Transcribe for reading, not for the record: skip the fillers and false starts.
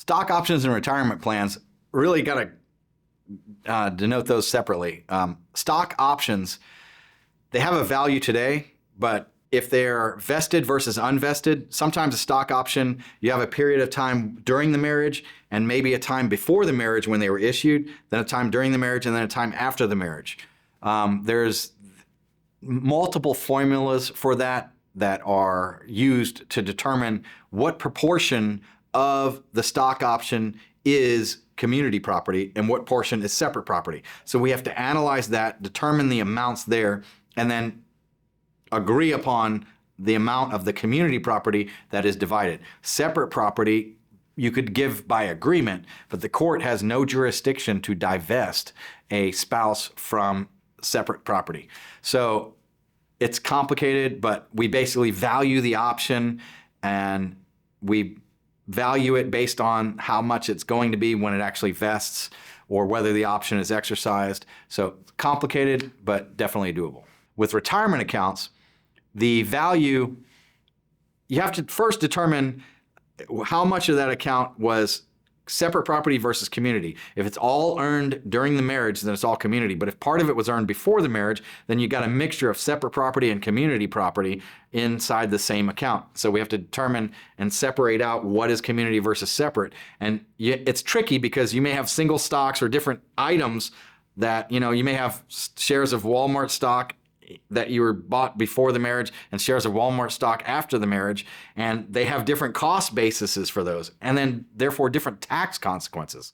Stock options and retirement plans, really got to denote those separately. Stock options, they have a value today, but if they're vested versus unvested, sometimes a stock option, you have a period of time during the marriage and maybe a time before the marriage when they were issued, then a time during the marriage, and then a time after the marriage. There's multiple formulas for that are used to determine what proportion of the stock option is community property and what portion is separate property. So we have to analyze that, determine the amounts there, and then agree upon the amount of the community property that is divided. Separate property you could give by agreement, but the court has no jurisdiction to divest a spouse from separate property. So it's complicated, but we basically value the option and we value it based on how much it's going to be when it actually vests or whether the option is exercised. So complicated, but definitely doable. With retirement accounts, the value, you have to first determine how much of that account was separate property versus community. If it's all earned during the marriage, then it's all community. But if part of it was earned before the marriage, then you got a mixture of separate property and community property inside the same account. So we have to determine and separate out what is community versus separate. And it's tricky because you may have single stocks or different items that, you may have shares of Walmart stock that you were bought before the marriage and shares of Walmart stock after the marriage, and they have different cost bases for those, and then therefore different tax consequences.